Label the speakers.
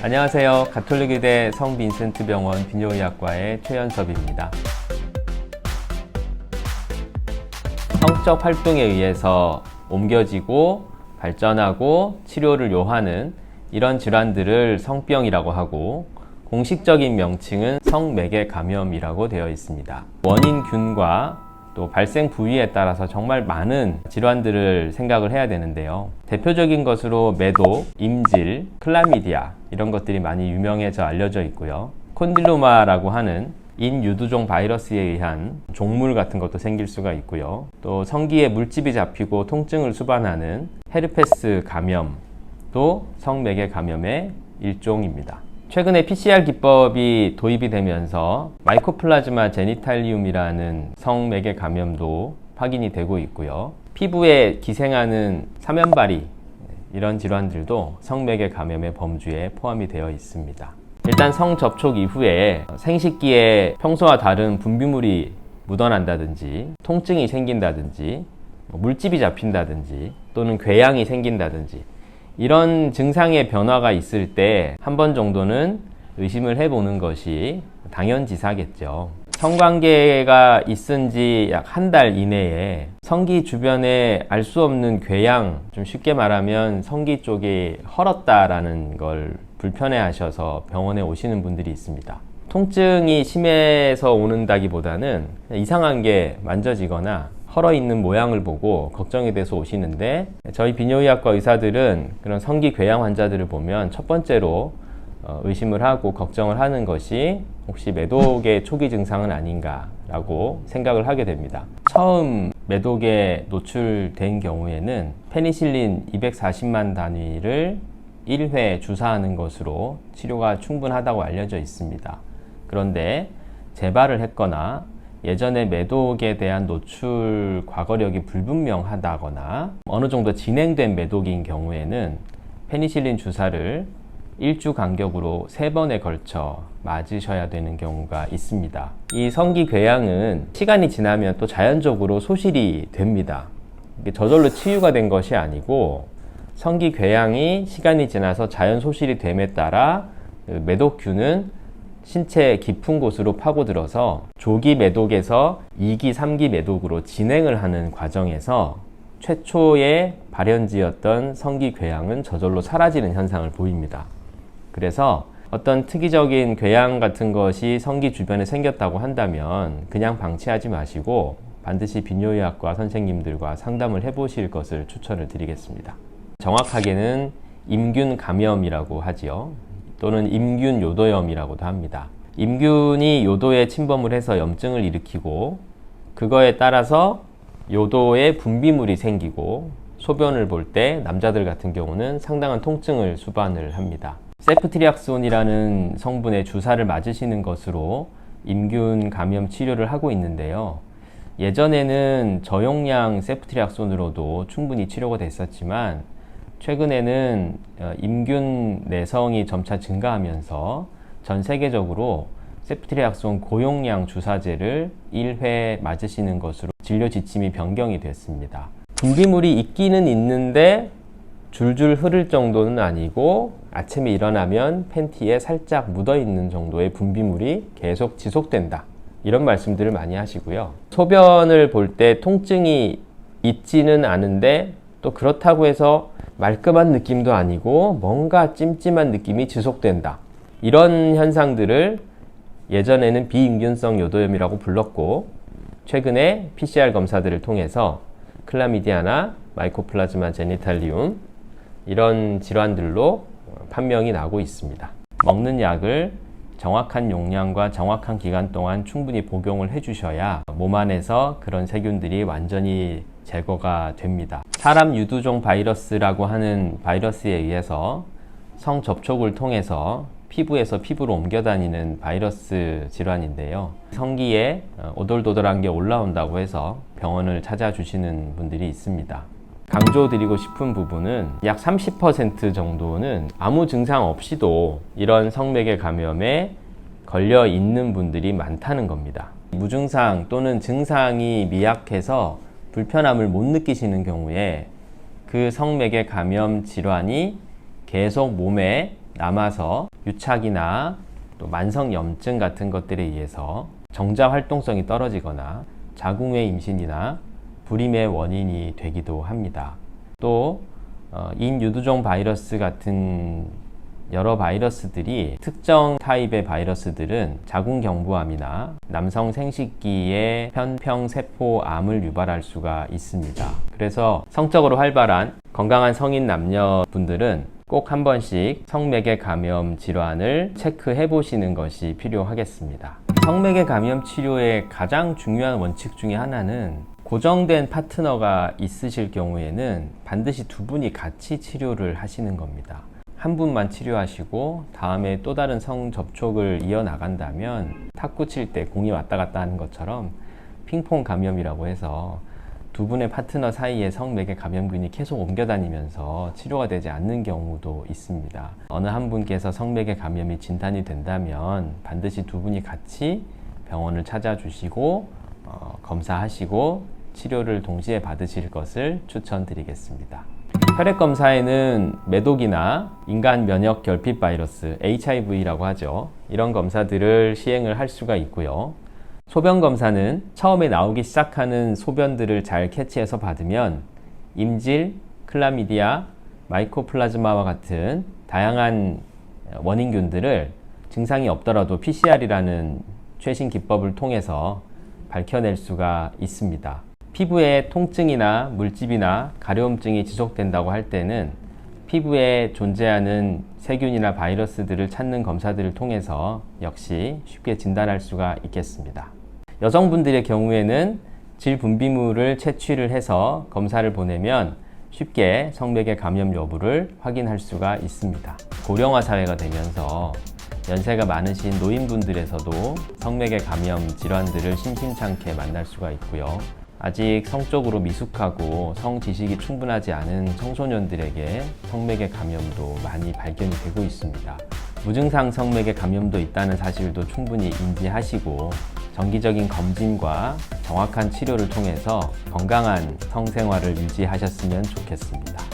Speaker 1: 안녕하세요. 가톨릭의대 성빈센트 병원 비뇨의학과의 최연섭입니다. 성적 활동에 의해서 옮겨지고 발전하고 치료를 요하는 이런 질환들을 성병이라고 하고, 공식적인 명칭은 성매개 감염이라고 되어 있습니다. 원인균과 또 발생 부위에 따라서 정말 많은 질환들을 생각을 해야 되는데요. 대표적인 것으로 매독, 임질, 클라미디아 이런 것들이 많이 유명해져 알려져 있고요. 콘딜로마라고 하는 인유두종 바이러스에 의한 종물 같은 것도 생길 수가 있고요. 또 성기에 물집이 잡히고 통증을 수반하는 헤르페스 감염도 성매개 감염의 일종입니다. 최근에 PCR 기법이 도입이 되면서 마이코플라즈마 제니탈리움이라는 성매개 감염도 확인이 되고 있고요. 피부에 기생하는 사면바리, 이런 질환들도 성매개 감염의 범주에 포함이 되어 있습니다. 일단 성접촉 이후에 생식기에 평소와 다른 분비물이 묻어난다든지, 통증이 생긴다든지, 물집이 잡힌다든지, 또는 궤양이 생긴다든지, 이런 증상의 변화가 있을 때 한 번 정도는 의심을 해보는 것이 당연지사겠죠. 성관계가 있은 지 약 한 달 이내에 성기 주변에 알 수 없는 궤양, 좀 쉽게 말하면 성기 쪽이 헐었다라는 걸 불편해 하셔서 병원에 오시는 분들이 있습니다. 통증이 심해서 오는다기보다는 이상한 게 만져지거나 헐어 있는 모양을 보고 걱정이 돼서 오시는데, 저희 비뇨의학과 의사들은 그런 성기 궤양 환자들을 보면 첫 번째로 의심을 하고 걱정을 하는 것이 혹시 매독의 초기 증상은 아닌가라고 생각을 하게 됩니다. 처음 매독에 노출된 경우에는 페니실린 240만 단위를 1회 주사하는 것으로 치료가 충분하다고 알려져 있습니다. 그런데 재발을 했거나 예전에 매독에 대한 노출 과거력이 불분명하다거나 어느 정도 진행된 매독인 경우에는 페니실린 주사를 1주 간격으로 3번에 걸쳐 맞으셔야 되는 경우가 있습니다. 이 성기 궤양은 시간이 지나면 또 자연적으로 소실이 됩니다. 이게 저절로 치유가 된 것이 아니고, 성기 궤양이 시간이 지나서 자연 소실이 됨에 따라 매독균은 신체 깊은 곳으로 파고들어서 조기 매독에서 2기, 3기 매독으로 진행을 하는 과정에서 최초의 발현지였던 성기 궤양은 저절로 사라지는 현상을 보입니다. 그래서 어떤 특이적인 궤양 같은 것이 성기 주변에 생겼다고 한다면 그냥 방치하지 마시고 반드시 비뇨의학과 선생님들과 상담을 해보실 것을 추천을 드리겠습니다. 정확하게는 임균 감염이라고 하지요. 또는 임균 요도염이라고도 합니다. 임균이 요도에 침범을 해서 염증을 일으키고, 그거에 따라서 요도에 분비물이 생기고, 소변을 볼 때 남자들 같은 경우는 상당한 통증을 수반을 합니다. 세프트리악손이라는 성분의 주사를 맞으시는 것으로 임균 감염 치료를 하고 있는데요. 예전에는 저용량 세프트리악손으로도 충분히 치료가 됐었지만, 최근에는 임균 내성이 점차 증가하면서 전 세계적으로 세프트리악손 고용량 주사제를 1회 맞으시는 것으로 진료 지침이 변경이 됐습니다. 분비물이 있기는 있는데 줄줄 흐를 정도는 아니고, 아침에 일어나면 팬티에 살짝 묻어있는 정도의 분비물이 계속 지속된다, 이런 말씀들을 많이 하시고요. 소변을 볼 때 통증이 있지는 않은데 또 그렇다고 해서 말끔한 느낌도 아니고 뭔가 찜찜한 느낌이 지속된다, 이런 현상들을 예전에는 비임균성 요도염이라고 불렀고, 최근에 PCR 검사들을 통해서 클라미디아나 마이코플라즈마 제니탈리움, 이런 질환들로 판명이 나고 있습니다. 먹는 약을 정확한 용량과 정확한 기간 동안 충분히 복용을 해주셔야 몸 안에서 그런 세균들이 완전히 제거가 됩니다. 사람 유두종 바이러스라고 하는 바이러스에 의해서 성접촉을 통해서 피부에서 피부로 옮겨 다니는 바이러스 질환인데요. 성기에 오돌도돌한 게 올라온다고 해서 병원을 찾아주시는 분들이 있습니다. 강조드리고 싶은 부분은 약 30% 정도는 아무 증상 없이도 이런 성매개 감염에 걸려 있는 분들이 많다는 겁니다. 무증상 또는 증상이 미약해서 불편함을 못 느끼시는 경우에 그 성매개 감염 질환이 계속 몸에 남아서 유착이나 또 만성염증 같은 것들에 의해서 정자 활동성이 떨어지거나 자궁외 임신이나 불임의 원인이 되기도 합니다. 또 인유두종 바이러스 같은 여러 바이러스들이 특정 타입의 바이러스들은 자궁경부암이나 남성 생식기의 편평세포암을 유발할 수가 있습니다. 그래서 성적으로 활발한 건강한 성인 남녀분들은 꼭 한 번씩 성매개 감염 질환을 체크해 보시는 것이 필요하겠습니다. 성매개 감염 치료의 가장 중요한 원칙 중에 하나는 고정된 파트너가 있으실 경우에는 반드시 두 분이 같이 치료를 하시는 겁니다. 한 분만 치료하시고 다음에 또 다른 성 접촉을 이어나간다면 탁구 칠 때 공이 왔다 갔다 하는 것처럼 핑퐁 감염이라고 해서 두 분의 파트너 사이에 성매개 감염균이 계속 옮겨다니면서 치료가 되지 않는 경우도 있습니다. 어느 한 분께서 성매개 감염이 진단이 된다면 반드시 두 분이 같이 병원을 찾아주시고 검사하시고 치료를 동시에 받으실 것을 추천드리겠습니다. 혈액검사에는 매독이나 인간 면역 결핍 바이러스, HIV라고 하죠. 이런 검사들을 시행을 할 수가 있고요. 소변 검사는 처음에 나오기 시작하는 소변들을 잘 캐치해서 받으면 임질, 클라미디아, 마이코플라즈마와 같은 다양한 원인균들을 증상이 없더라도 PCR이라는 최신 기법을 통해서 밝혀낼 수가 있습니다. 피부에 통증이나 물집이나 가려움증이 지속된다고 할 때는 피부에 존재하는 세균이나 바이러스들을 찾는 검사들을 통해서 역시 쉽게 진단할 수가 있겠습니다. 여성분들의 경우에는 질분비물을 채취를 해서 검사를 보내면 쉽게 성매개 감염 여부를 확인할 수가 있습니다. 고령화 사회가 되면서 연세가 많으신 노인분들에서도 성매개 감염 질환들을 심심찮게 만날 수가 있고요. 아직 성적으로 미숙하고 성 지식이 충분하지 않은 청소년들에게 성매개 감염도 많이 발견이 되고 있습니다. 무증상 성매개 감염도 있다는 사실도 충분히 인지하시고 정기적인 검진과 정확한 치료를 통해서 건강한 성생활을 유지하셨으면 좋겠습니다.